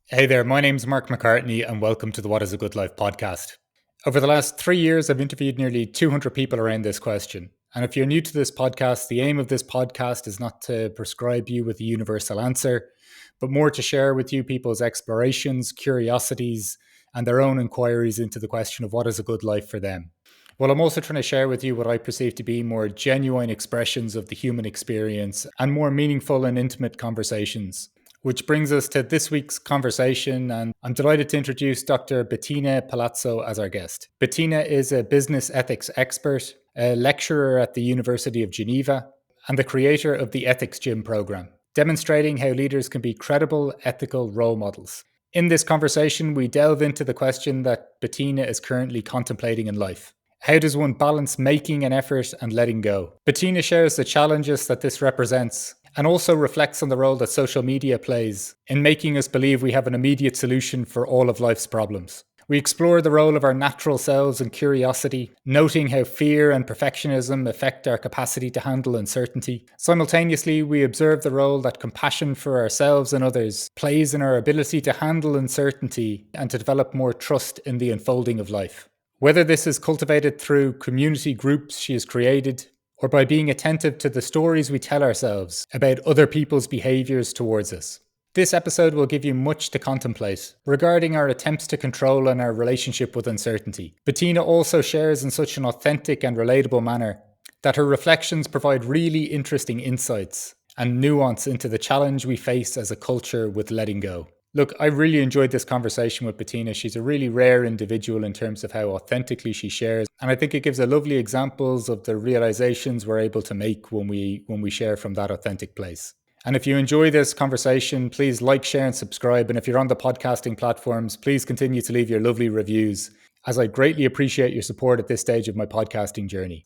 Hey there, my name's Mark McCartney and welcome to the What is a Good Life podcast. Over the last 3 years, I've interviewed nearly 200 people around this question. And if you're new to this podcast, the aim of this podcast is not to prescribe you with a universal answer, but more to share with you people's explorations, curiosities, and their own inquiries into the question of what is a good life for them. Well, I'm also trying to share with you what I perceive to be more genuine expressions of the human experience and more meaningful and intimate conversations. Which brings us to this week's conversation, and I'm delighted to introduce Dr. Bettina Palazzo as our guest. Bettina is a business ethics expert, a lecturer at the University of Geneva, and the creator of the Ethics Gym program, demonstrating how leaders can be credible, ethical role models. In this conversation, we delve into the question that Bettina is currently contemplating in life. How does one balance making an effort and letting go? Bettina shares the challenges that this represents and also reflects on the role that social media plays in making us believe we have an immediate solution for all of life's problems. We explore the role of our natural selves and curiosity, noting how fear and perfectionism affect our capacity to handle uncertainty. Simultaneously, we observe the role that compassion for ourselves and others plays in our ability to handle uncertainty and to develop more trust in the unfolding of life. Whether this is cultivated through community groups she has created, or by being attentive to the stories we tell ourselves about other people's behaviours towards us. This episode will give you much to contemplate regarding our attempts to control and our relationship with uncertainty. Bettina also shares in such an authentic and relatable manner that her reflections provide really interesting insights and nuance into the challenge we face as a culture with letting go. Look, I really enjoyed this conversation with Bettina. She's a really rare individual in terms of how authentically she shares. And I think it gives a lovely examples of the realizations we're able to make when we share from that authentic place. And if you enjoy this conversation, please like, share, and subscribe. And if you're on the podcasting platforms, please continue to leave your lovely reviews, as I greatly appreciate your support at this stage of my podcasting journey.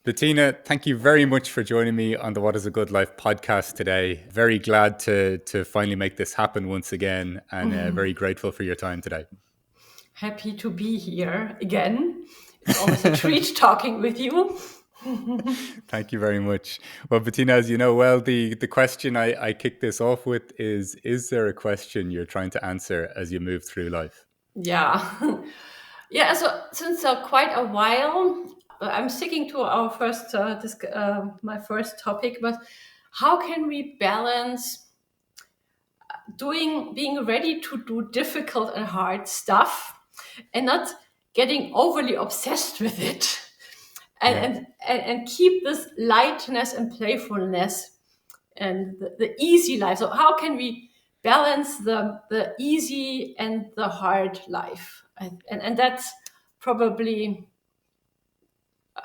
Bettina, thank you very much for joining me on the What is a Good Life podcast today. Very glad to finally make this happen once again, and very grateful for your time today. Happy to be here again. It's always a treat talking with you. Thank you very much. Well, Bettina, as you know well, the question I kick this off with is there a question you're trying to answer as you move through life? Yeah. Yeah, so since quite a while, I'm sticking to our first, my first topic, but how can we balance being ready to do difficult and hard stuff and not getting overly obsessed with it and keep this lightness and playfulness and the easy life. So how can we balance the easy and the hard life? And that's probably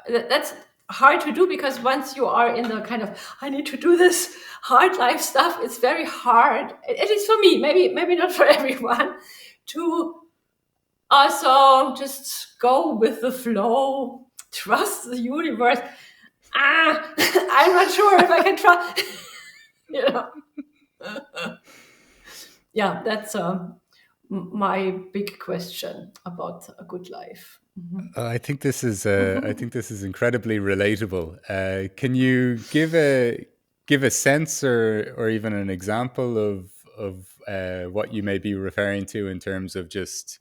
that's hard to do, because once you are in the kind of I need to do this hard life stuff, it's very hard. It is for me, maybe not for everyone, to also just go with the flow, trust the universe. I'm not sure if I can trust. you know. Yeah, that's my big question about a good life. I think this is incredibly relatable. Can you give a sense or even an example of what you may be referring to in terms of just,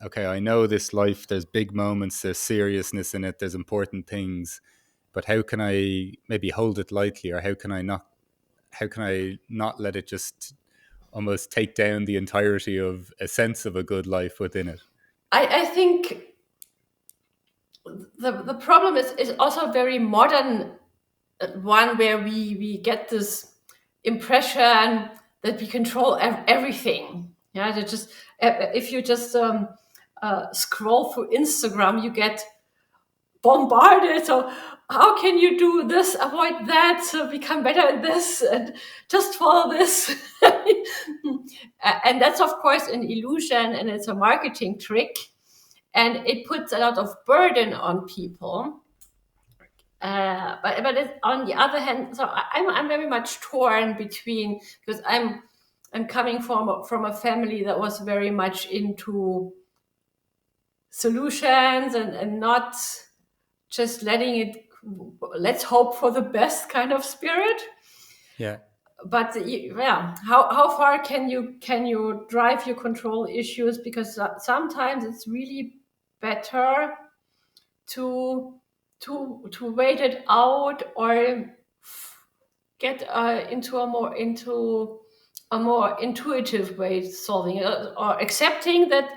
okay, I know this life, there's big moments, there's seriousness in it, there's important things, but how can I maybe hold it lightly, or how can I not let it just almost take down the entirety of a sense of a good life within it? I think the problem is also a very modern one, where we get this impression that we control everything. Yeah, that just if you just scroll through Instagram, you get bombarded. So how can you do this, avoid that, so become better at this, and just follow this? And that's of course an illusion, and it's a marketing trick, and it puts a lot of burden on people. But on the other hand, so I'm very much torn between, because I'm coming from a family that was very much into solutions and not just letting it, let's hope for the best kind of spirit. Yeah. but yeah, how far can you drive your control issues? Because sometimes it's really better to wait it out, or get into a more intuitive way of solving it, or accepting that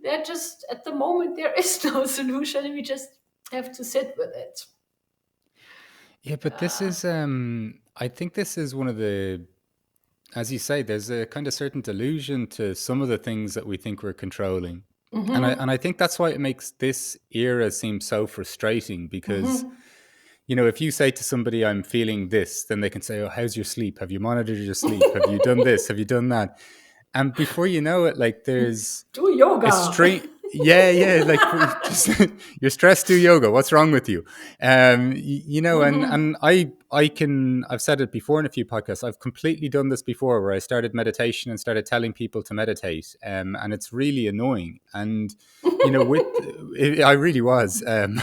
there just at the moment there is no solution, and we just have to sit with it. Yeah, but this is I think this is one of the, as you say, there's a kind of certain delusion to some of the things that we think we're controlling. And I think that's why it makes this era seem so frustrating, because if you say to somebody, I'm feeling this, then they can say, oh, how's your sleep? Have you monitored your sleep? Have you done this? Have you done that? And before you know it, like, there's Do a yoga. strange, yeah, like, just you're stressed, do yoga. What's wrong with you? And I've said it before in a few podcasts. I've completely done this before, where I started meditation and started telling people to meditate, and it's really annoying. And with I really was, and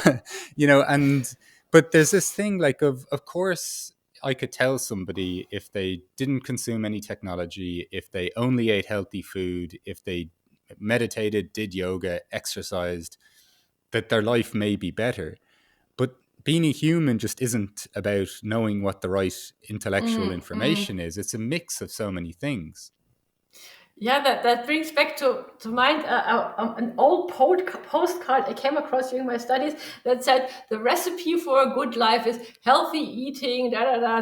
but there's this thing, like, of course I could tell somebody, if they didn't consume any technology, if they only ate healthy food, if they meditated, did yoga, exercised, that their life may be better. But being a human just isn't about knowing what the right intellectual information is. It's a mix of so many things. Yeah, that brings back to mind an old postcard I came across during my studies that said the recipe for a good life is healthy eating,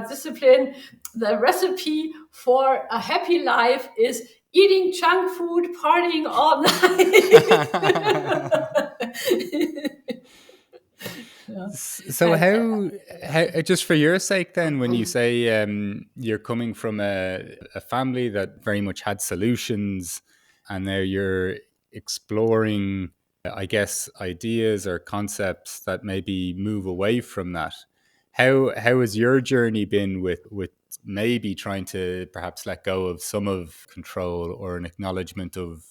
discipline. The recipe for a happy life is eating junk food, partying all night. Yeah. So And how, just for your sake, then, when you say you're coming from a family that very much had solutions, and now you're exploring, I guess, ideas or concepts that maybe move away from that, how has your journey been with maybe trying to perhaps let go of some of control, or an acknowledgement of,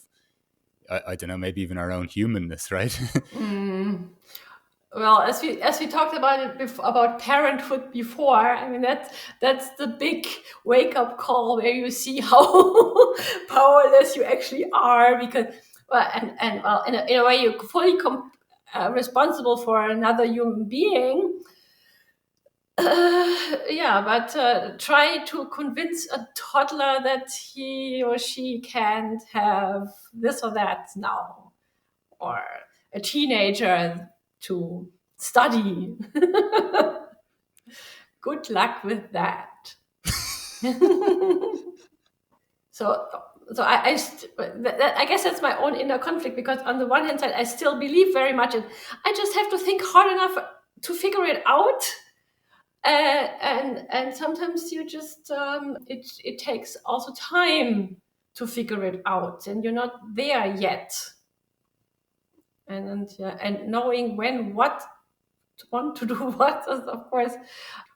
I don't know, maybe even our own humanness, right? well, as we talked about it about parenthood before, I mean that's the big wake up call, where you see how powerless you actually are, because well, in a way you're fully responsible for another human being. Yeah, but try to convince a toddler that he or she can't have this or that now, or a teenager to study. Good luck with that. so I guess that's my own inner conflict, because on the one hand side I still believe very much in, I just have to think hard enough to figure it out. And sometimes you just it takes also time to figure it out, and you're not there yet. And yeah, and knowing when what want to do what is of course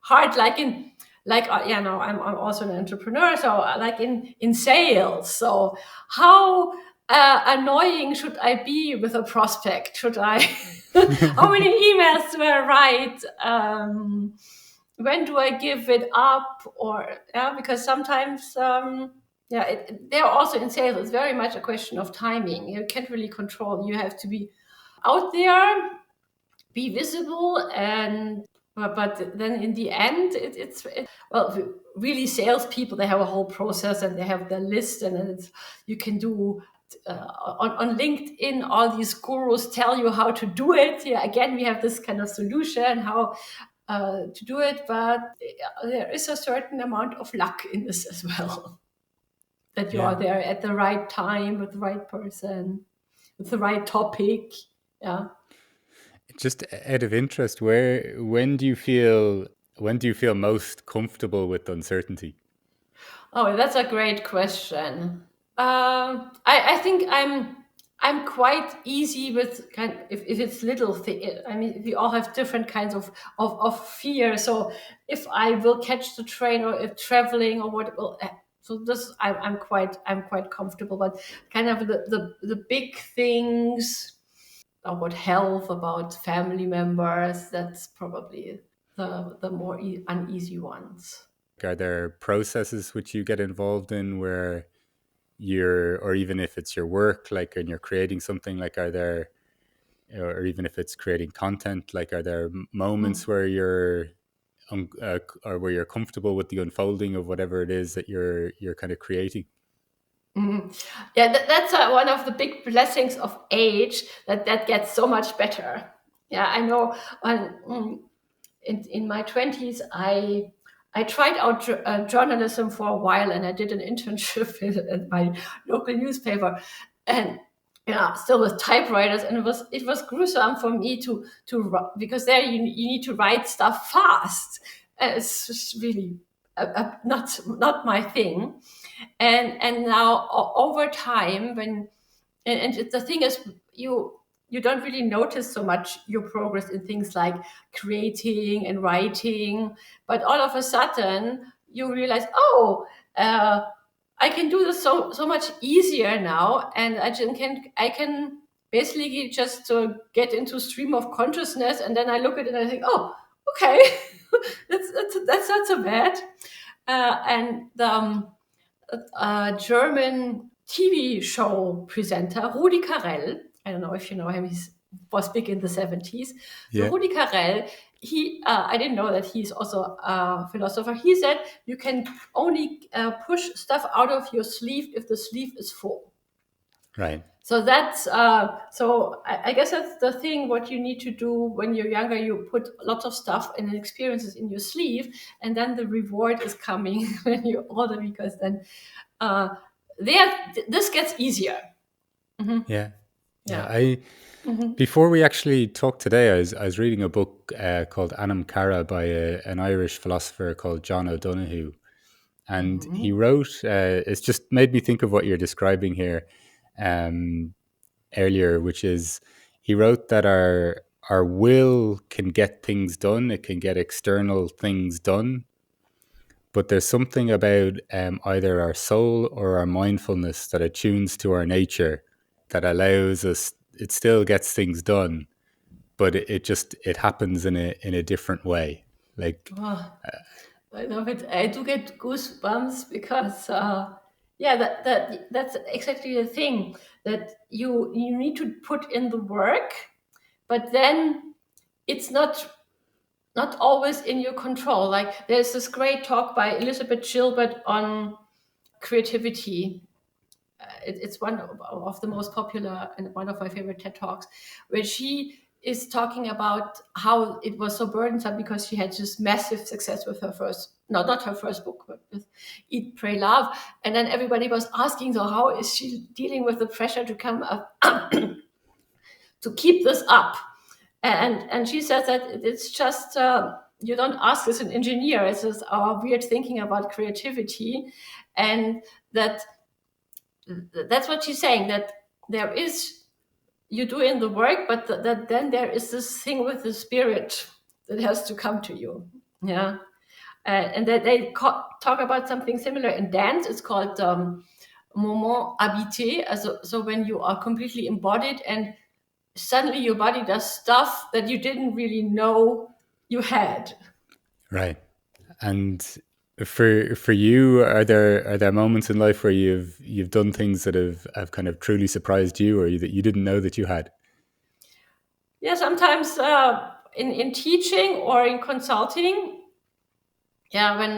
hard, like in like no, I'm also an entrepreneur, so like in sales. So how annoying should I be with a prospect? Should I how many emails do I write? When do I give it up? Or yeah, because sometimes yeah, they're also in sales, it's very much a question of timing. You can't really control. You have to be out there, be visible, and but then in the end well, really salespeople, they have a whole process, and they have their list, and it's, you can do on LinkedIn, all these gurus tell you how to do it. Yeah, again, we have this kind of solution how to do it, but there is a certain amount of luck in this as well. That you Yeah. are there at the right time with the right person, with the right topic. Yeah. Just out of interest, when do you feel most comfortable with uncertainty? Oh, that's a great question. I think I'm quite easy with kind if it's little thing. I mean, we all have different kinds of fear. So if I will catch the train, or if traveling, or what will. So this I'm quite comfortable. But kind of the big things about health, about family members, that's probably the more uneasy ones. Like, are there processes which you get involved in where you're, or even if it's your work, like, and you're creating something, like, are there, or even if it's creating content, like, are there moments where you're or where you're comfortable with the unfolding of whatever it is that you're kind of creating? Yeah, that's one of the big blessings of age, that gets so much better. Yeah, I know. In my 20s, I tried out journalism for a while, and I did an internship at my local newspaper, and still with typewriters, and it was gruesome for me because there you need to write stuff fast. It's just really not my thing. And now over time, and the thing is, you don't really notice so much your progress in things like creating and writing, but all of a sudden you realize, oh, I can do this so much easier now, and I can basically just get into stream of consciousness, and then I look at it and I think, oh, okay, that's not so bad. And the German TV show presenter, Rudi Carrell. I don't know if you know him. He was big in the 70s. So Yeah. Rudi Carrell, I didn't know that he's also a philosopher. He said you can only push stuff out of your sleeve if the sleeve is full. Right. So that's I guess that's the thing. What you need to do when you're younger, you put lots of stuff and experiences in your sleeve, and then the reward is coming when you're older, because then this gets easier. Yeah. Yeah. Yeah. Before we actually talked today, I was reading a book called Anam Cara by an Irish philosopher called John O'Donoghue. And he wrote, it's just made me think of what you're describing here earlier, which is, he wrote that our will can get things done, it can get external things done, but there's something about either our soul or our mindfulness that attunes to our nature that allows us, it still gets things done, but it happens in a different way. Like, Oh, I love it. I do get goosebumps because that's exactly the thing, that you need to put in the work, but then it's not always in your control. Like, there's this great talk by Elizabeth Gilbert on creativity. It's one of the most popular and one of my favorite TED Talks, where she is talking about how it was so burdensome because she had just massive success with her first, no, not her first book, but with Eat, Pray, Love. And then everybody was asking, so how is she dealing with the pressure to come up, to keep this up? And she says that it's just, you don't ask as an engineer. It's just our weird thinking about creativity. And that's what she's saying, that there is, you do in the work, but that then there is this thing with the spirit that has to come to you. Yeah. And that they talk about something similar in dance. It's called moment habité. So when you are completely embodied and suddenly your body does stuff that you didn't really know you had. right. And for you, are there moments in life where you've done things that have kind of truly surprised you, or that you didn't know that you had? Yeah, sometimes in teaching or in consulting. Yeah, when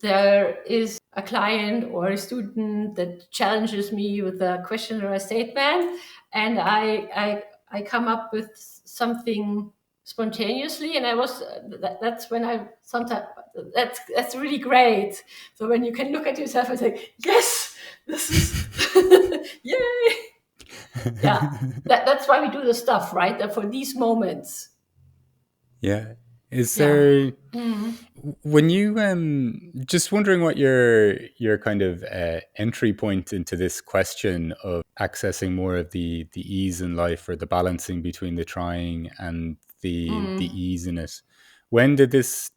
there is a client or a student that challenges me with a question or a statement, and I come up with something spontaneously, and that's when I sometimes, that's really great. So when you can look at yourself and say, yes, this is yay. Yeah, that's why we do the stuff, right? That for these moments. Yeah. Is Yeah. there, when you just wondering what your kind of entry point into this question of accessing more of the ease in life, or the balancing between the trying and the ease in it? When did this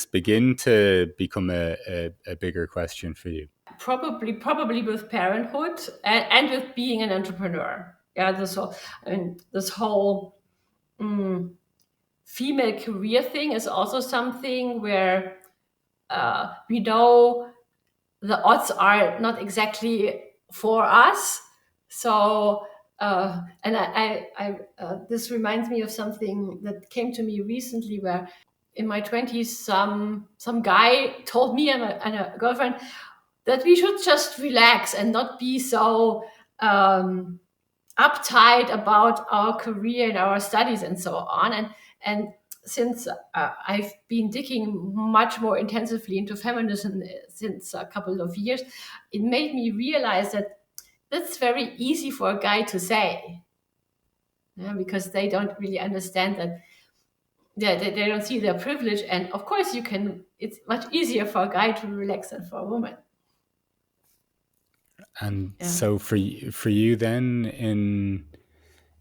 begin to become a bigger question for you? Probably with parenthood, and with being an entrepreneur. Yeah, this whole female career thing is also something where we know the odds are not exactly for us. So, and this reminds me of something that came to me recently, where in my 20s, some guy told me and a girlfriend that we should just relax and not be so uptight about our career and our studies and so on. And since I've been digging much more intensively into feminism since a couple of years, it made me realize that that's very easy for a guy to say, because they don't really understand that. Yeah, they don't see their privilege, and of course, it's much easier for a guy to relax than for a woman. And Yeah. so for you then, in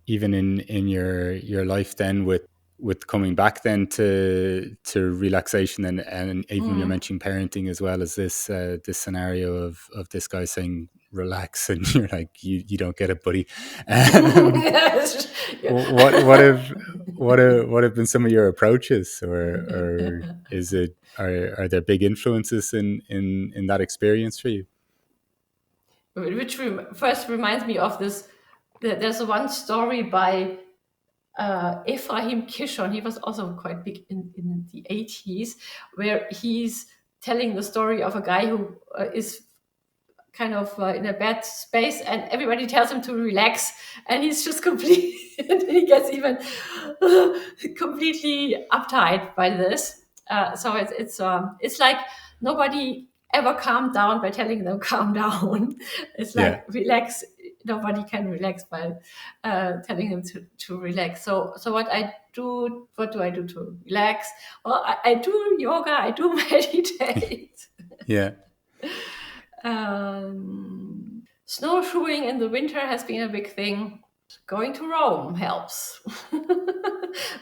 even in your life then, with coming back then to relaxation, and even you're mentioning parenting as well as this scenario of this guy saying relax, and you're like, you don't get it, buddy. Um, Yes. what have been some of your approaches, or is it, are there big influences in that experience for you? Which first reminds me of this. There's one story by Ephraim Kishon. He was also quite big in the 80s, where he's telling the story of a guy who is kind of in a bad space, and everybody tells him to relax, and he's just completely and he gets even completely uptight by this. So it's like nobody ever calmed down by telling them calm down. It's Yeah, like relax. Nobody can relax by telling them to relax. So what do I do to relax? Well, I do yoga, I do meditate. yeah, Snowshoeing in the winter has been a big thing. Going to Rome helps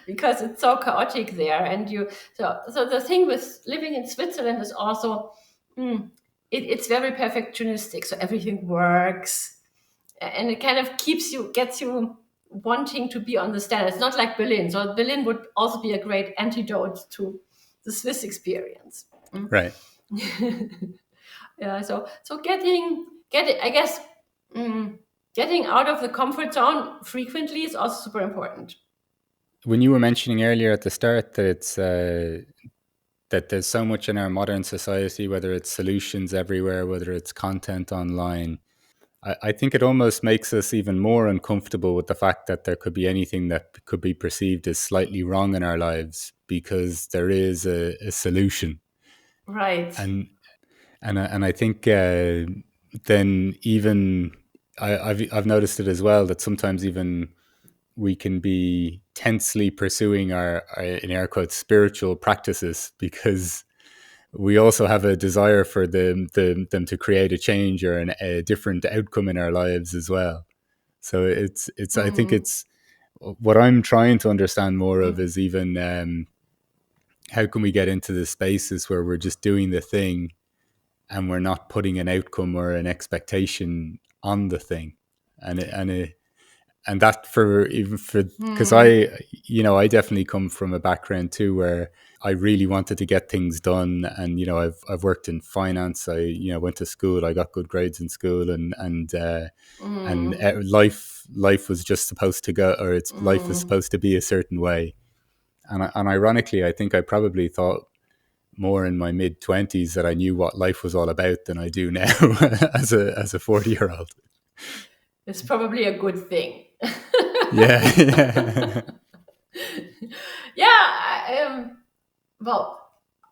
because it's so chaotic there. And so the thing with living in Switzerland is also it's very perfectionistic. So everything works, and it kind of gets you wanting to be on the standard. It's not like Berlin. So Berlin would also be a great antidote to the Swiss experience. right. Yeah, so getting I guess getting out of the comfort zone frequently is also super important. When you were mentioning earlier at the start that it's that there's so much in our modern society, whether it's solutions everywhere, whether it's content online, I think it almost makes us even more uncomfortable with the fact that there could be anything that could be perceived as slightly wrong in our lives, because there is a solution. Right. And I think then even I've noticed it as well, that sometimes even we can be tensely pursuing our in air quotes spiritual practices, because we also have a desire for them to create a change or a different outcome in our lives as well. So it's I think it's what I'm trying to understand more of is even how can we get into the spaces where we're just doing the thing and we're not putting an outcome or an expectation on the thing, and that for even for because I definitely come from a background too where I really wanted to get things done, and I've worked in finance. I went to school. I got good grades in school, and life was just supposed to go, or its life was supposed to be a certain way. And ironically, I think I probably thought more in my mid 20s that I knew what life was all about than I do now as a 40-year-old. It's probably a good thing. Yeah, yeah, Yeah. Well,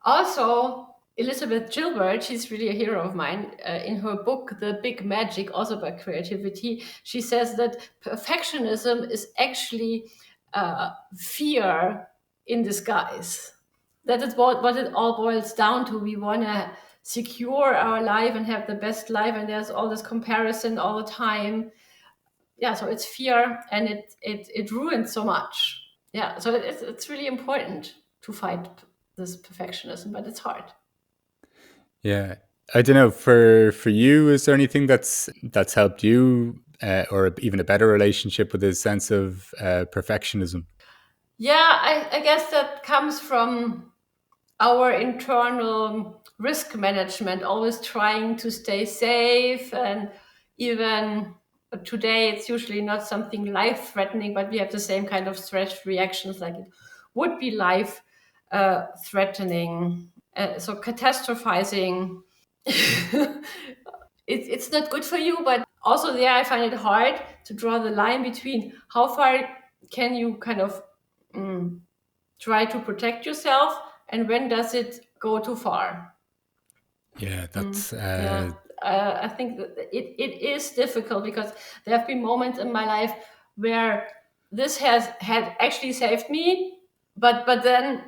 also Elizabeth Gilbert, she's really a hero of mine. In her book The Big Magic, also about creativity, she says that perfectionism is actually fear in disguise. That is what it all boils down to. We want to secure our life and have the best life, and there's all this comparison all the time. Yeah, so it's fear, and it ruins so much. Yeah, so it's really important to fight this perfectionism, but it's hard. yeah. I don't know, for you, is there anything that's helped you, or even a better relationship with this sense of perfectionism? Yeah, I guess that comes from our internal risk management, always trying to stay safe. And even today, it's usually not something life threatening, but we have the same kind of stress reactions like it would be life threatening. So catastrophizing, it's not good for you, but also there I find it hard to draw the line between how far can you kind of try to protect yourself and when does it go too far. Yeah, that's Yeah, I think that it is difficult because there have been moments in my life where this has had actually saved me, but then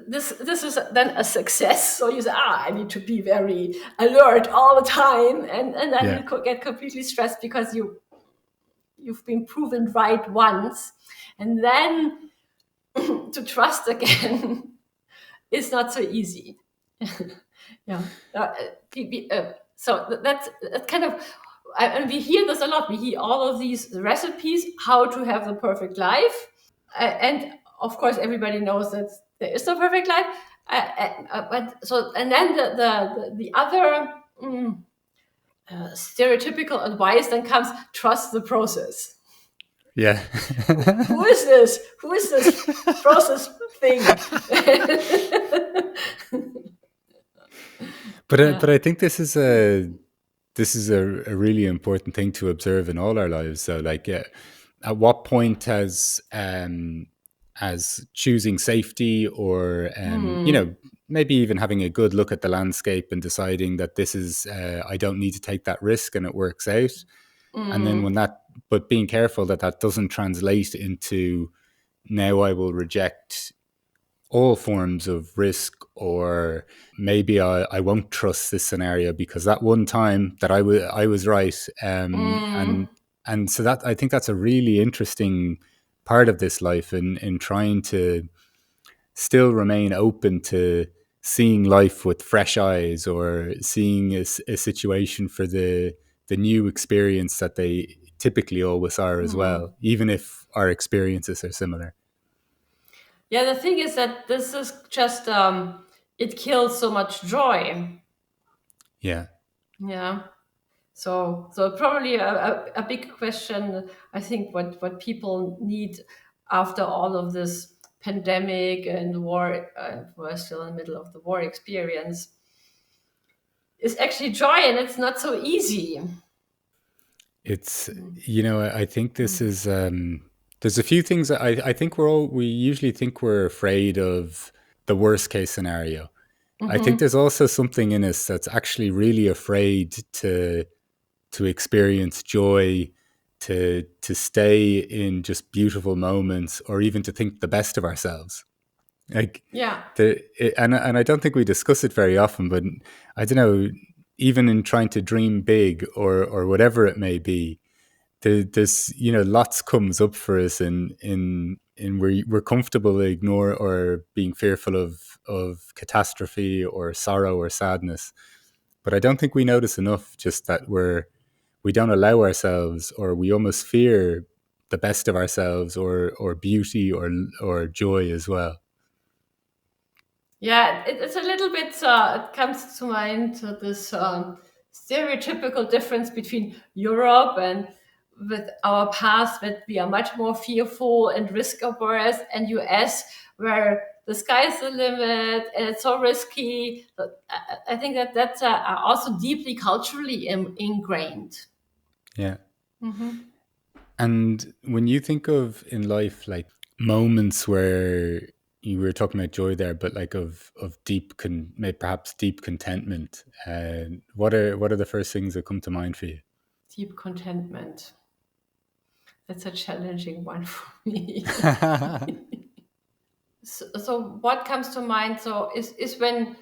this is then a success. So you say, I need to be very alert all the time, and then yeah. you get completely stressed because you've been proven right once, and then to trust again is not so easy. Yeah. So that's kind of, and we hear this a lot. We hear all of these recipes how to have the perfect life, and of course everybody knows that there is no perfect life. But so, and then the other stereotypical advice then comes: trust the process. Yeah. Who is this? Who is this process thing? But I think this is a really important thing to observe in all our lives. So, like, at what point as choosing safety, or maybe even having a good look at the landscape and deciding that this is I don't need to take that risk and it works out. And then but being careful that that doesn't translate into, now I will reject all forms of risk, or maybe I won't trust this scenario because that one time that I was right. And so that, I think that's a really interesting part of this life, in trying to still remain open to seeing life with fresh eyes, or seeing a situation for the new experience that they typically always are as well, even if our experiences are similar. Yeah, the thing is that this is just it kills so much joy. Yeah. Yeah. So probably a big question. I think what people need after all of this pandemic and war, we're still in the middle of the war experience, is actually joy, and it's not so easy. It's, I think this is, there's a few things that I think we usually think we're afraid of the worst case scenario. I think there's also something in us that's actually really afraid to experience joy, to stay in just beautiful moments, or even to think the best of ourselves. Like, Yeah. and I don't think we discuss it very often, but I don't know, even in trying to dream big, or whatever it may be, there's, lots comes up for us, in we're comfortable to ignore, or being fearful of catastrophe, or sorrow, or sadness. But I don't think we notice enough just that we don't allow ourselves, or we almost fear the best of ourselves, or beauty, or joy as well. Yeah, it's a little bit, it comes to mind this stereotypical difference between Europe and with our past, that we are much more fearful and risk averse, and US, where the sky's the limit and it's so risky. But I think that that's also deeply culturally ingrained. Yeah. And when you think of in life, like, moments where you were talking about joy there, but like of maybe perhaps deep contentment, what are the first things that come to mind for you? Deep contentment. That's a challenging one for me. So what comes to mind so is when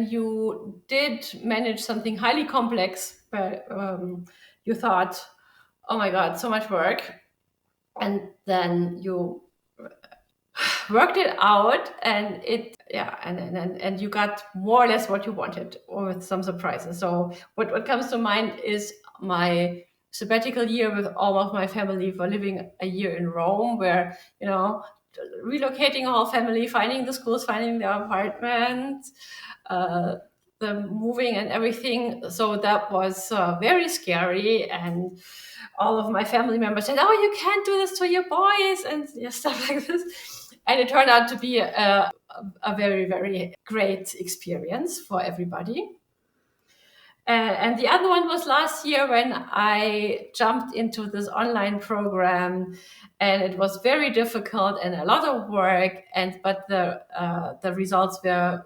you did manage something highly complex, but you thought, oh my god, so much work, and then you worked it out, and it yeah and you got more or less what you wanted, or with some surprises. So what comes to mind is my sabbatical year with all of my family for living a year in Rome, where relocating our family, finding the schools, finding the apartment, uh, the moving and everything. So that was very scary. And all of my family members said, "Oh, you can't do this to your boys," and stuff like this. And it turned out to be a very, very great experience for everybody. And the other one was last year when I jumped into this online program, and it was very difficult and a lot of work. But the results were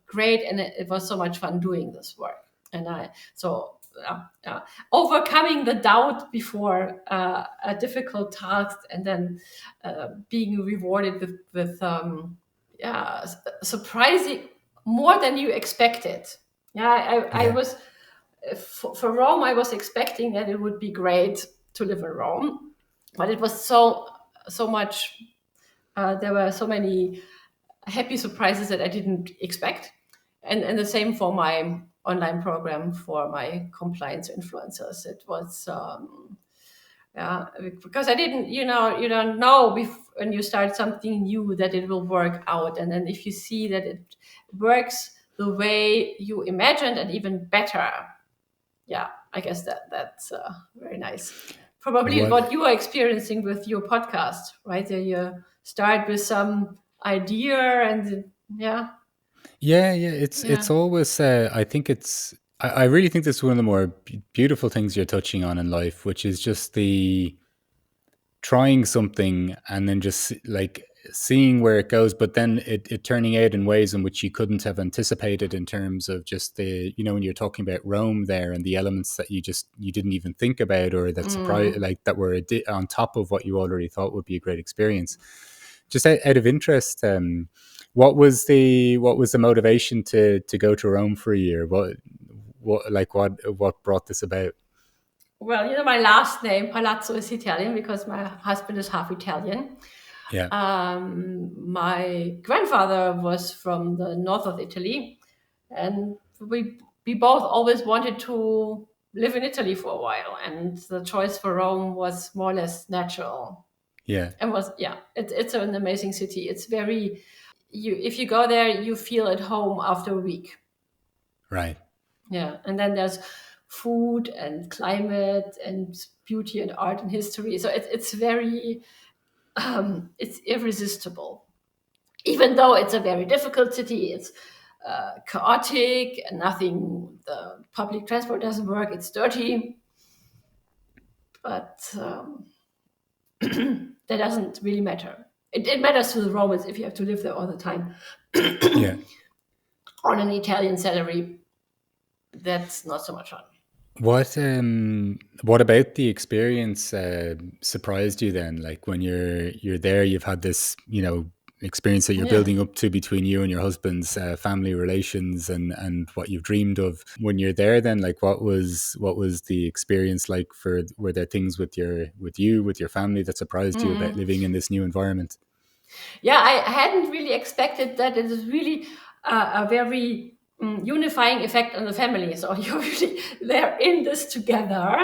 great, and it was so much fun doing this work. And overcoming the doubt before a difficult task, and then being rewarded with surprising more than you expected. I Yeah. was for Rome. I was expecting that it would be great to live in Rome, but it was so much. There were so many happy surprises that I didn't expect, and the same for my online program for my compliance influencers. It was yeah, because I didn't, you don't know when you start something new that it will work out, and then if you see that it works the way you imagined and even better, yeah, I guess that's very nice. Probably What? what you are experiencing with your podcast, right? There you start with some idea, and yeah, Yeah, yeah. yeah. It's always. I think it's. I really think this is one of the more beautiful things you're touching on in life, which is just the trying something and then just like seeing where it goes, but then it turning out in ways in which you couldn't have anticipated in terms of just the, when you're talking about Rome there and the elements that you didn't even think about, or that surprise, Mm. like that were on top of what you already thought would be a great experience. Just out of interest, what was the motivation to go to Rome for a year? What brought this about? Well, my last name Palazzo is Italian because my husband is half Italian. Yeah, My grandfather was from the north of Italy, and we both always wanted to live in Italy for a while, and the choice for Rome was more or less natural. yeah, And was yeah, it's an amazing city. It's very if you go there, you feel at home after a week. right. Yeah, and then there's food and climate and beauty and art and history. So it's very it's irresistible. Even though it's a very difficult city, it's chaotic and nothing. The public transport doesn't work. It's dirty, but that doesn't really matter. It matters to the Romans if you have to live there all the time Yeah. on an Italian salary. That's not so much fun. What about the experience surprised you then? Like when you're there, you've had this, experience that you're Yeah. building up to between you and your husband's family relations and what you've dreamed of. When you're there, then like what was the experience like? Were there things with your family that surprised you about living in this new environment? Yeah, I hadn't really expected that. It is really a very unifying effect on the family. So you're really they're in this together.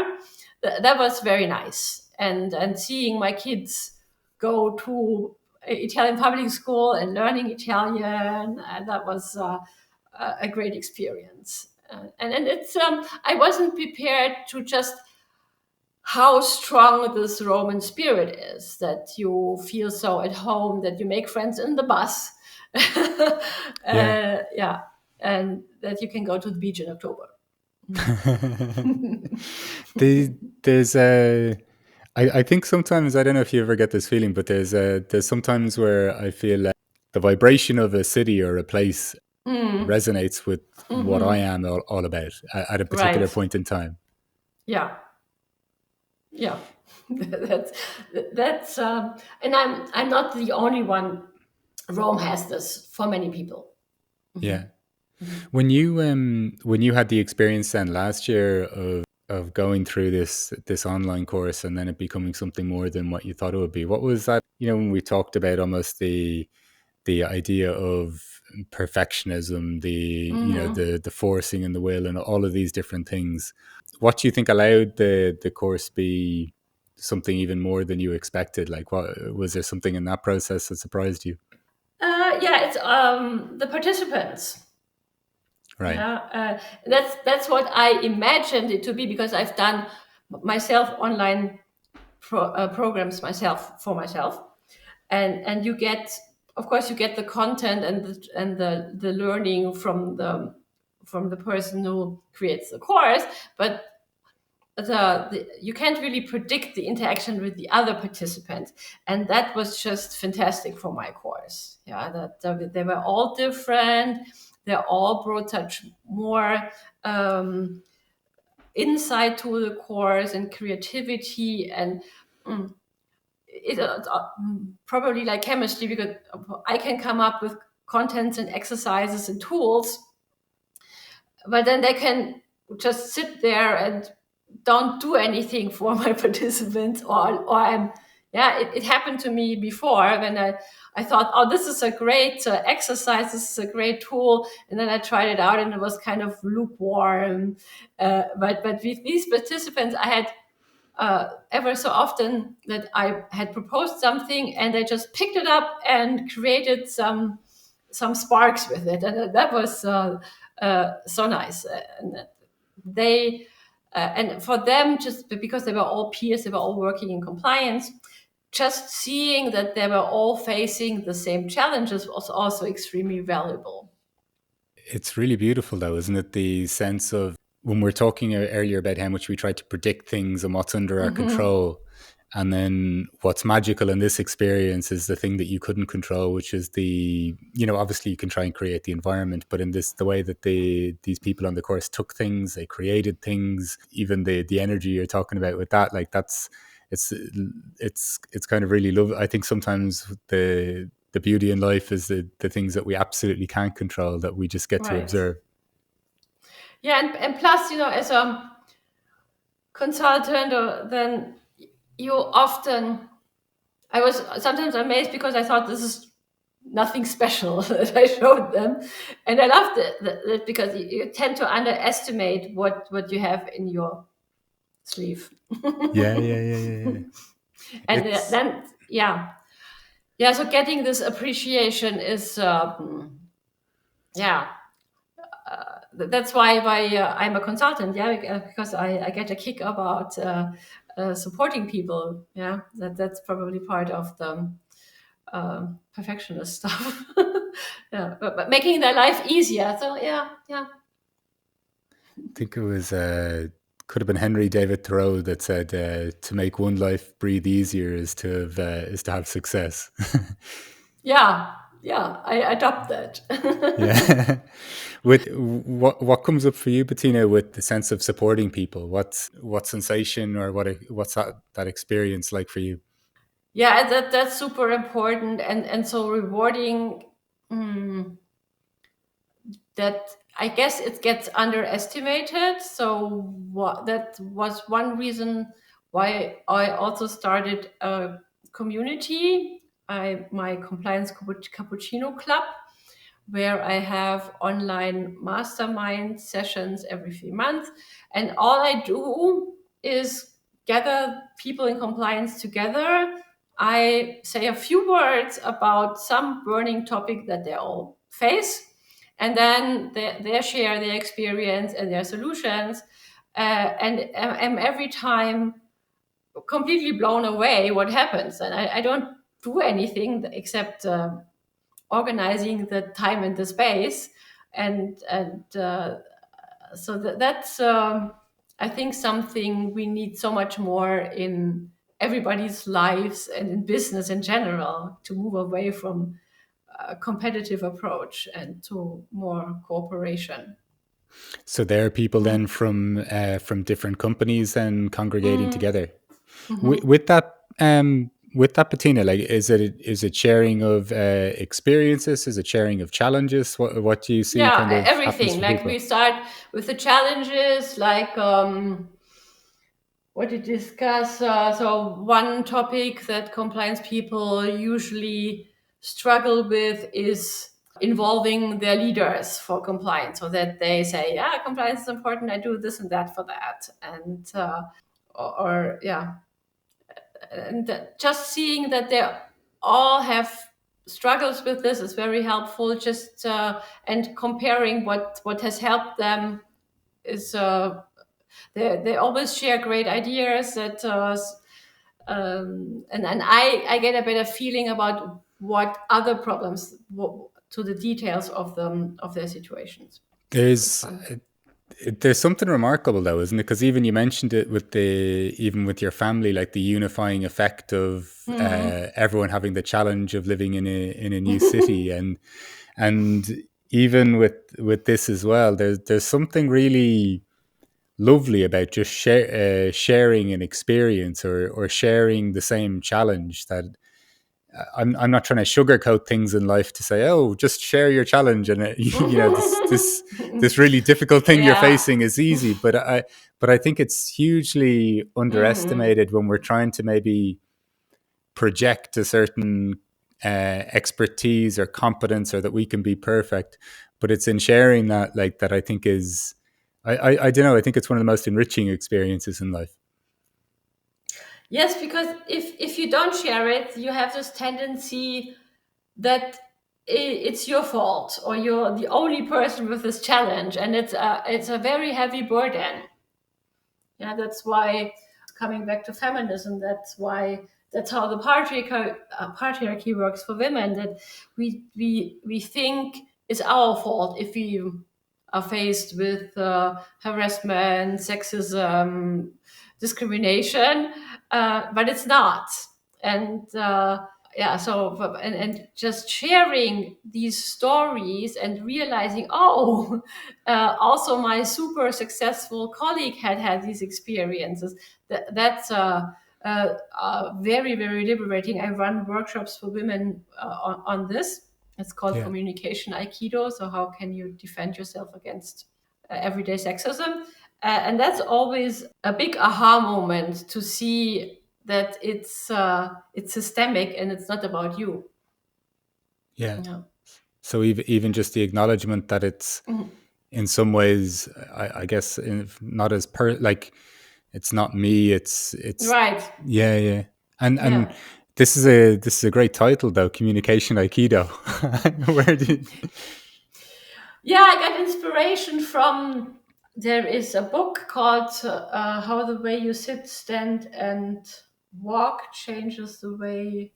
That was very nice, and seeing my kids go to Italian public school and learning Italian, that was a great experience. And it's I wasn't prepared to just how strong this Roman spirit is, that you feel so at home, that you make friends in the bus. Yeah. Yeah, and that you can go to the beach in October. the, there's a I think sometimes I don't know if you ever get this feeling, but there's sometimes where I feel like the vibration of a city or a place Mm, resonates with what I hmm. am all about at a particular Right. point in time. Yeah. Yeah. that's that's and I'm not the only one. Rome has this for many people. Yeah. Mhm. Mhm. When you had the experience then last year of going through this online course and then it becoming something more than what you thought it would be, what was that? When we talked about almost the idea of perfectionism, Mhm. the forcing and the will and all of these different things. What do you think allowed the course be? something even more than you expected? Like, what was there something in that process that surprised you? Yeah, it's the participants. Right. Yeah, that's what I imagined it to be, because I've done myself online programs myself for myself, and you get, of course, you get the content and the learning from the person who creates the course, but you can't really predict the interaction with the other participants, and that was just fantastic for my course. Yeah, that they were all different. They all brought such more um, insight to the course and creativity, and it probably like chemistry, because I can come up with contents and exercises and tools, but then they can just sit there and don't do anything for my participants, or I'm, yeah, it happened to me before when I thought, oh, this is a great exercise, this is a great tool, and then I tried it out and it was kind of lukewarm. But with these participants, I had ever so often that I had proposed something and they just picked it up and created some sparks with it, and that was so nice. And they and for them, just because they were all peers, they were all working in compliance, just seeing that they were all facing the same challenges was also extremely valuable. It's really beautiful, though, isn't it? The sense of when we're talking earlier about how much we try to predict things and what's under our Hmm. control. And then what's magical in this experience is the thing that you couldn't control, which is obviously you can try and create the environment, but in this, the way that these people on the course took things, they created things, even the energy you're talking about with that, like it's, it's kind of really love. I think sometimes the beauty in life is the things that we absolutely can't control that we just get to Right. observe. Yeah, and plus, as a consultant, then you often, I was sometimes amazed because I thought this is nothing special that I showed them, and I loved it because you tend to underestimate what you have in your sleeve. Yeah, yeah, yeah, yeah, yeah. And It's then, yeah, so getting this appreciation is yeah, that's why I'm a consultant. Yeah, because I get a kick about supporting people. Yeah, that's probably part of the perfectionist stuff. Yeah, but making their life easier. So yeah, yeah. I think it was could have been Henry David Thoreau that said to make one life breathe easier is to have success. Yeah, yeah, I adopt that. Yeah. With what comes up for you, Bettina, with the sense of supporting people? What sensation or what's that experience like for you? Yeah, that's super important and so rewarding. mm, that I guess it gets underestimated. So that was one reason why I also started a community, my compliance cappuccino club, where I have online mastermind sessions every 3 months. And all I do is gather people in compliance together. I say a few words about some burning topic that they all face, and then they share their experience and their solutions. And I'm every time completely blown away what happens. And I don't do anything except organizing the time and the space, and so that's I think something we need so much more in everybody's lives and in business in general, to move away from a competitive approach and to more cooperation. So there are people Mm. then from different companies and congregating Mm. together. Mhm. With that, Bettina, like is it sharing of experiences? Is it sharing of challenges? What do you see Yeah, kind of happens everything. for Like we people? start with the challenges, like what to discuss. So one topic that compliance people usually struggle with is involving their leaders for compliance, so that they say, yeah, compliance is important, I do this and that for that, and or yeah, and just seeing that they all have struggles with this is very helpful. Just and comparing what has helped them is they always share great ideas that and I get a better feeling about what other problems to the details of them of their situations. So it's There's fun. there's something remarkable though, isn't it? Because even you mentioned it with the even with your family, like the unifying effect of Mm. everyone having the challenge of living in a new city, and even with this as well, there's something really lovely about just sharing an experience or sharing the same challenge. That I'm not trying to sugarcoat things in life to say, oh, just share your challenge, and this really difficult thing you're Yeah. facing is easy. But I think it's hugely Mm. underestimated when we're trying to maybe project a certain expertise or competence, or that we can be perfect. But it's in sharing that, like, that I think is, I don't know, I think it's one of the most enriching experiences in life. Yes, because if you don't share it, you have this tendency that it's your fault or you're the only person with this challenge, and it's a very heavy burden. Yeah, that's why coming back to feminism, that's how the patriarchy works for women. That we think it's our fault if we are faced with harassment, sexism, discrimination, but it's not. And yeah, so and just sharing these stories and realizing, oh, also my super successful colleague had these experiences. That's very, very liberating. I run workshops for women on this. It's called Yeah. communication Aikido. So how can you defend yourself against everyday sexism? And that's always a big aha moment to see that it's systemic and it's not about you. Yeah. Yeah. So even just the acknowledgement that it's Mhm. in some ways, I guess, not as like, it's not me. It's Right. yeah, yeah. And Yeah. this is a great title though, communication aikido. Where did Yeah, I got inspiration from. There is a book called "How the Way You Sit, Stand, and Walk Changes the Way."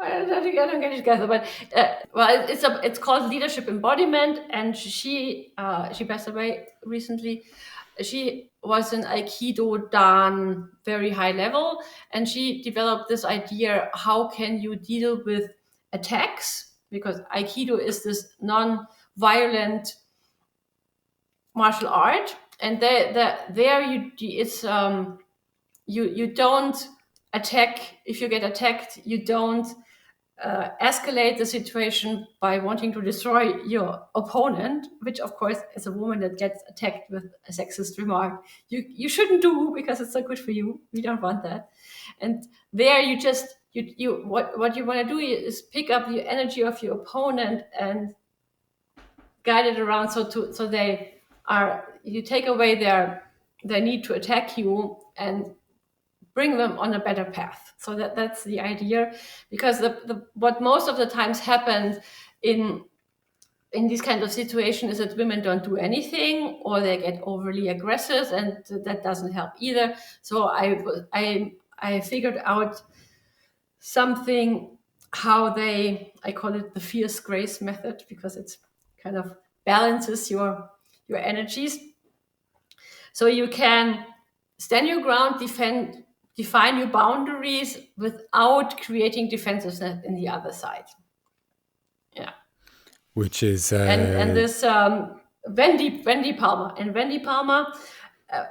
I don't get it together, but well, it's called Leadership Embodiment, and she passed away recently. She was an Aikido Dan, very high level, and she developed this idea: how can you deal with attacks? Because Aikido is this non-violent martial art, and there you it's you don't attack. If you get attacked, you don't escalate the situation by wanting to destroy your opponent, which of course, as a woman that gets attacked with a sexist remark, you shouldn't do, because it's not good for you. We don't want that. And there you just you what you want to do is pick up the energy of your opponent and guide it around, so they are, you take away their need to attack you and bring them on a better path. So that's the idea, because the what most of the times happens in these kind of situations is that women don't do anything, or they get overly aggressive, and that doesn't help either. So I figured out something, how I call it the fierce grace method, because it's kind of balances your energies, so you can stand your ground, define your boundaries without creating defensiveness in the other side. Yeah. which is And this Wendy Palmer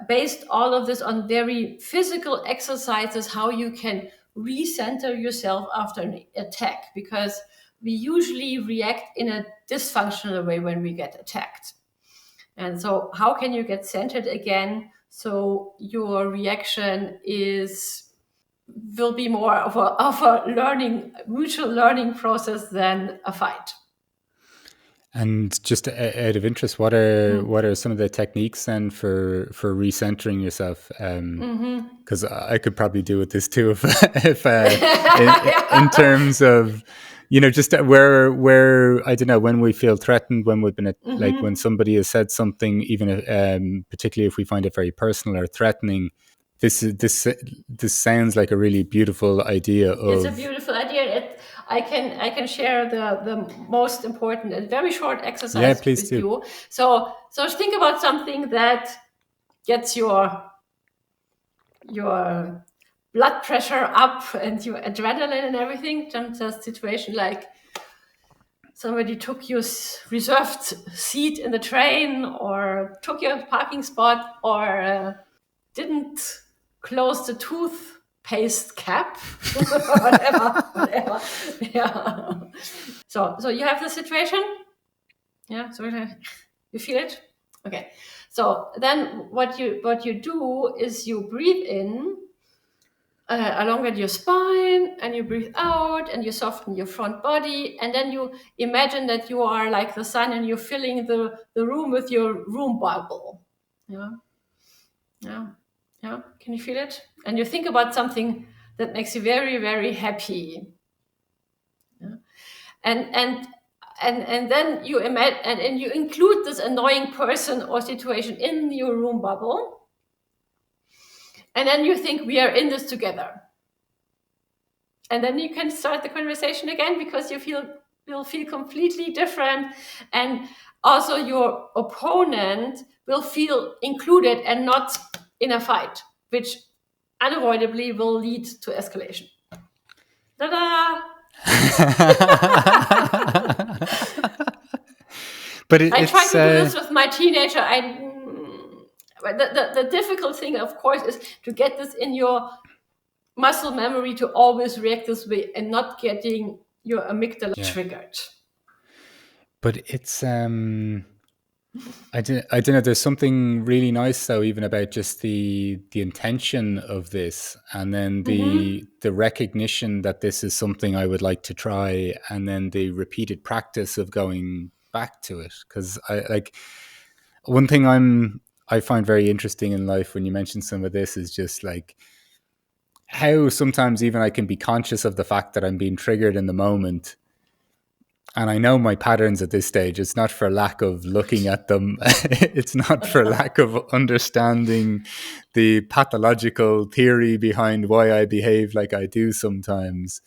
based all of this on very physical exercises, how you can recenter yourself after an attack, because we usually react in a dysfunctional way when we get attacked. And so how can you get centered again, so your reaction will be more of a mutual learning process than a fight. And just out of interest, what are some of the techniques then for recentering yourself? Because I could probably do with this too, if in terms of, just where I don't know, when we feel threatened, when we've been like when somebody has said something, even particularly if we find it very personal or threatening. This sounds like a really beautiful idea. It's a beautiful idea. I can share the most important and very short exercise please with do. you. So think about something that gets your blood pressure up and your adrenaline and everything. Just a situation like somebody took your reserved seat in the train, or took your parking spot, or didn't close the toothpaste cap, whatever. Yeah. So you have the situation. Yeah. So you feel it. Okay. So then what you do is you breathe in along your spine, and you breathe out, and you soften your front body, and then you imagine that you are like the sun, and you're filling the room with your room bubble. Yeah. Can you feel it? And you think about something that makes you very, very happy. Yeah. And then you imagine, and you include this annoying person or situation in your room bubble. And then you think, we are in this together. And then you can start the conversation again, because you'll feel completely different. And also your opponent will feel included and not in a fight, which unavoidably will lead to escalation. Ta-da! But I tried to do this with my teenager. The difficult thing, of course, is to get this in your muscle memory to always react this way and not getting your amygdala triggered. But it's I don't know. There's something really nice though, even about just the intention of this, and then the recognition that this is something I would like to try, and then the repeated practice of going back to it. Because one thing I find very interesting in life when you mention some of this is just like how sometimes even I can be conscious of the fact that I'm being triggered in the moment. And I know my patterns at this stage. It's not for lack of looking at them. It's not for lack of understanding the pathological theory behind why I behave like I do sometimes.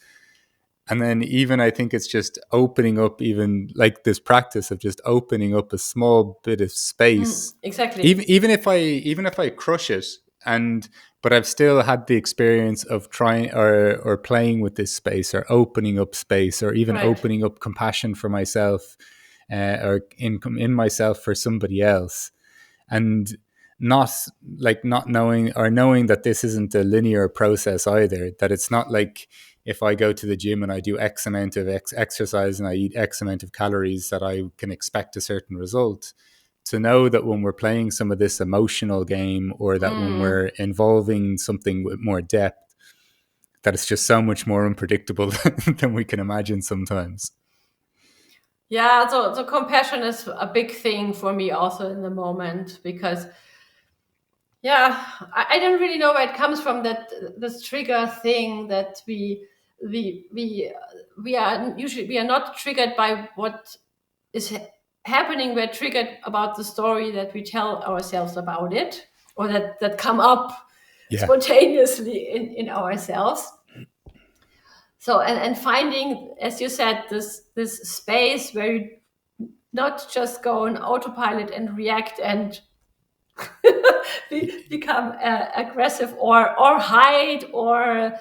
And then even I think it's just opening up, even like this practice of just opening up a small bit of space. Exactly. Even if I crush it, but I've still had the experience of trying or playing with this space, or opening up space, or even opening up compassion for myself, or in myself for somebody else, and not knowing that this isn't a linear process either. That it's not like if I go to the gym and I do X amount of exercise and I eat X amount of calories that I can expect a certain result. To know that when we're playing some of this emotional game, or that when we're involving something with more depth, that it's just so much more unpredictable than we can imagine sometimes. Yeah, so compassion is a big thing for me also in the moment, because I don't really know where it comes from, that this trigger thing that we are not triggered by what is happening. We're triggered about the story that we tell ourselves about it, or that come up spontaneously in ourselves. So and finding, as you said, this space where you not just go on autopilot and react and become aggressive, or hide, or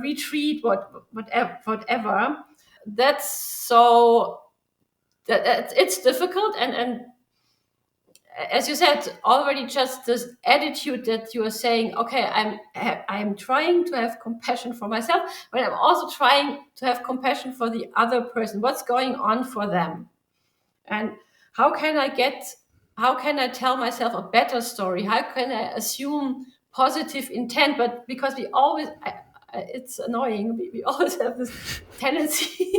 retreat, whatever. That's so that it's difficult, and as you said already, just this attitude that you are saying, okay, I'm trying to have compassion for myself, but I'm also trying to have compassion for the other person. What's going on for them, and how can I tell myself a better story? How can I assume positive intent? But because it's annoying. We always have this tendency,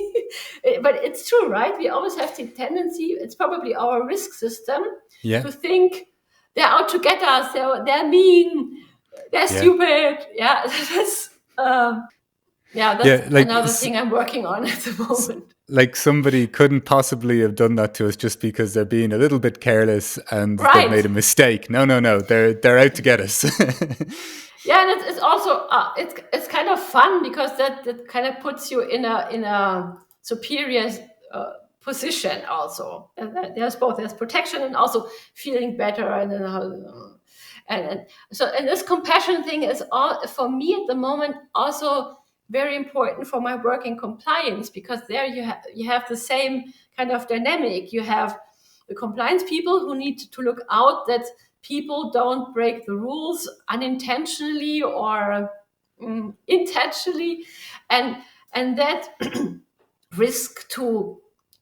but it's true, right? We always have the tendency, it's probably our risk system, Yeah. to think they're out to get us, they're mean, they're Yeah. stupid. Yeah, that's Yeah. Like another thing I'm working on at the moment. like somebody couldn't possibly have done that to us just because they're being a little bit careless and they've made Right. a mistake. No, no, no. They're out to get us. Yeah, and it's also it's kind of fun because that kind of puts you in a superior position also. And there's both, there's protection and also feeling better, and then and this compassion thing is all for me at the moment also very important for my work in compliance, because there you have the same kind of dynamic. You have the compliance people who need to look out that people don't break the rules unintentionally or intentionally, and that risk to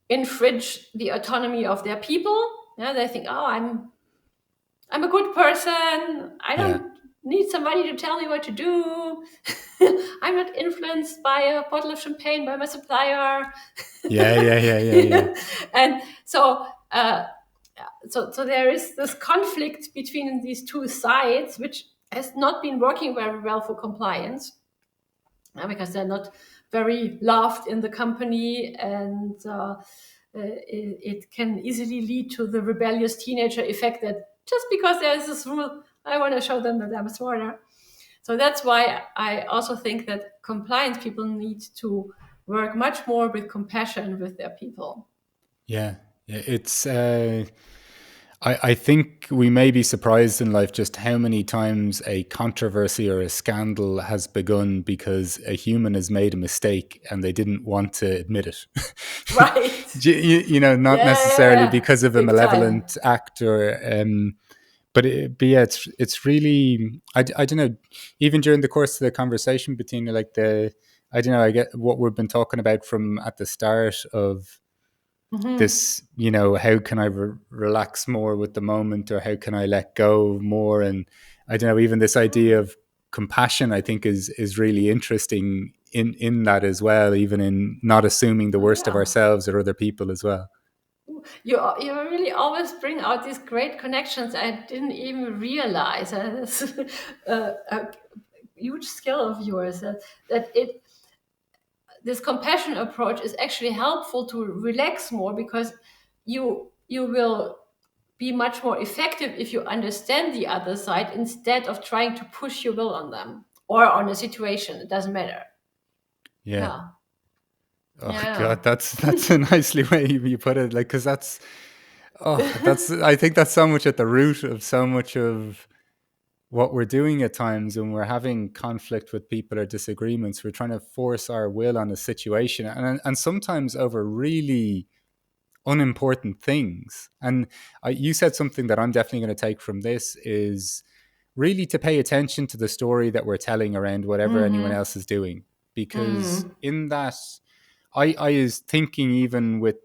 infringe the autonomy of their people. Yeah, they think, oh, I'm a good person. I Yeah. don't need somebody to tell me what to do. I'm not influenced by a bottle of champagne by my supplier. Yeah. Yeah. Yeah. Yeah. Yeah. And so so there is this conflict between these two sides, which has not been working very well for compliance, because they're not very loved in the company, and it can easily lead to the rebellious teenager effect, that just because there's this rule, I want to show them that I'm smarter. So that's why I also think that compliance people need to work much more with compassion with their people. Yeah. Yeah. It's I think we may be surprised in life just how many times a controversy or a scandal has begun because a human has made a mistake and they didn't want to admit it. Right. You know, not necessarily Yeah. because of a Big time. malevolent act or, but yeah, it's really, I don't know, even during the course of the conversation, Bettina, like I don't know, I get what we've been talking about from at the start of Mm-hmm. this, you know, how can I relax more with the moment, or how can I let go more? And I don't know, even this idea of compassion, I think is really interesting in that as well, even in not assuming the Oh, worst of yeah. ourselves or other people as well. You really always bring out these great connections I didn't even realize. It's a huge skill of yours, that it this compassion approach is actually helpful to relax more, because you will be much more effective if you understand the other side instead of trying to push your will on them or on a situation. It doesn't matter. Yeah. Yeah. Oh Yeah. God, that's a nicely way you put it. Like, because that's I think that's so much at the root of so much of what we're doing at times when we're having conflict with people or disagreements. We're trying to force our will on a situation, and sometimes over really unimportant things. And you said something that I'm definitely going to take from this is really to pay attention to the story that we're telling around whatever anyone Mm-hmm. else is doing, because Mm. in that, I was thinking even with,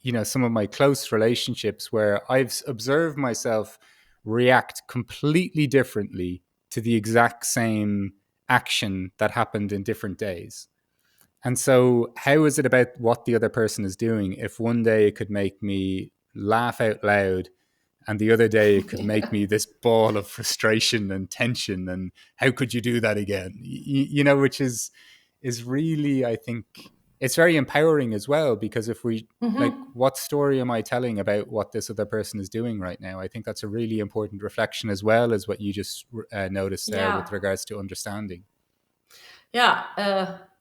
you know, some of my close relationships where I've observed myself react completely differently to the exact same action that happened in different days. And so, how is it about what the other person is doing if one day it could make me laugh out loud and the other day it could make Yeah. me this ball of frustration and tension, and how could you do that again? You know, which is really, I think it's very empowering as well, because if we, like, Mm-hmm. what story am I telling about what this other person is doing right now? I think that's a really important reflection, as well as what you just noticed there Yeah. with regards to understanding. Yeah.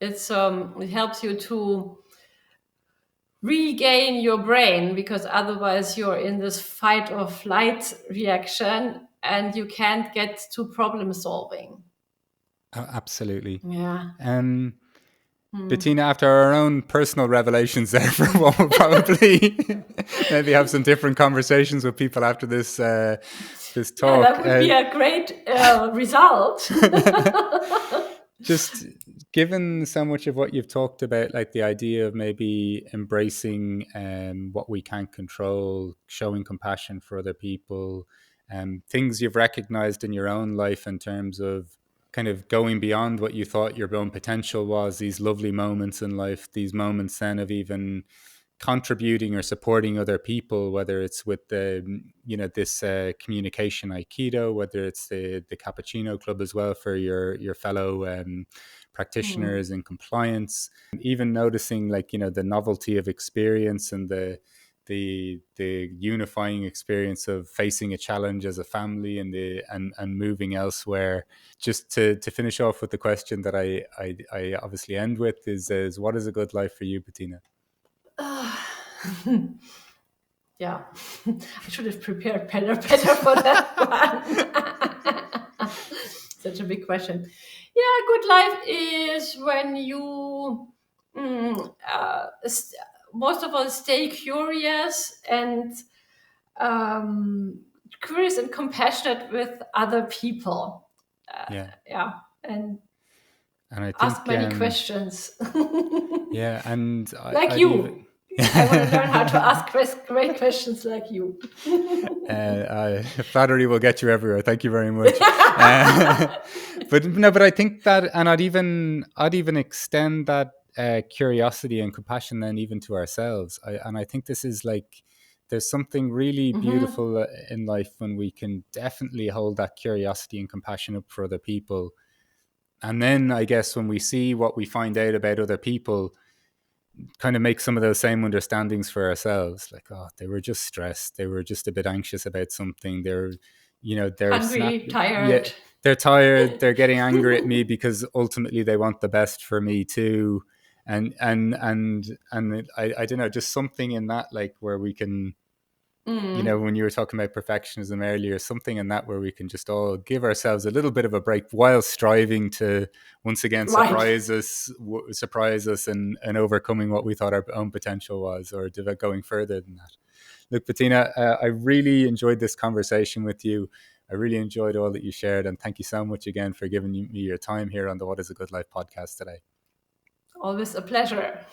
It helps you to regain your brain, because otherwise you're in this fight or flight reaction and you can't get to problem solving. Absolutely. Yeah. um Hmm. Bettina, after our own personal revelations there for what we'll probably maybe have some different conversations with people after this Yeah, talk. that would be a great result. Just given so much of what you've talked about, like the idea of maybe embracing what we can't control, showing compassion for other people, things you've recognized in your own life in terms of kind of going beyond what you thought your own potential was, these lovely moments in life, these moments then of even contributing or supporting other people, whether it's with the this communication Aikido, whether it's the Cappuccino Club as well for your fellow Mm. practitioners in compliance, even noticing like the novelty of experience and the unifying experience of facing a challenge as a family and moving elsewhere. Just to finish off with the question that I obviously end with is what is a good life for you, Bettina? Yeah, I should have prepared better for that one. Such a big question. Yeah, good life is when you most of all stay curious and um, curious and compassionate with other people. Yeah. Yeah, and And I ask think, many questions. yeah, and Like I'd even, you. I want to learn how to ask great questions like you. flattery will get you everywhere. Thank you very much. But no, but I think that, and I'd even extend that curiosity and compassion then even to ourselves. And I think this is like, there's something really Hmm. beautiful in life when we can definitely hold that curiosity and compassion up for other people. And then I guess when we see what we find out about other people, kind of make some of those same understandings for ourselves. Like, oh, they were just stressed. They were just a bit anxious about something. They're Hungry, snapping. Yeah, tired. they're tired. They're getting angry at me because ultimately they want the best for me too. And I don't know, just something in that, like where we can, Mm. when you were talking about perfectionism earlier, something in that where we can just all give ourselves a little bit of a break while striving to once again Right. surprise us and overcoming what we thought our own potential was, or going further than that. Look, Bettina, I really enjoyed this conversation with you. I really enjoyed all that you shared, and thank you so much again for giving me your time here on the What is a Good Life podcast today. Always a pleasure.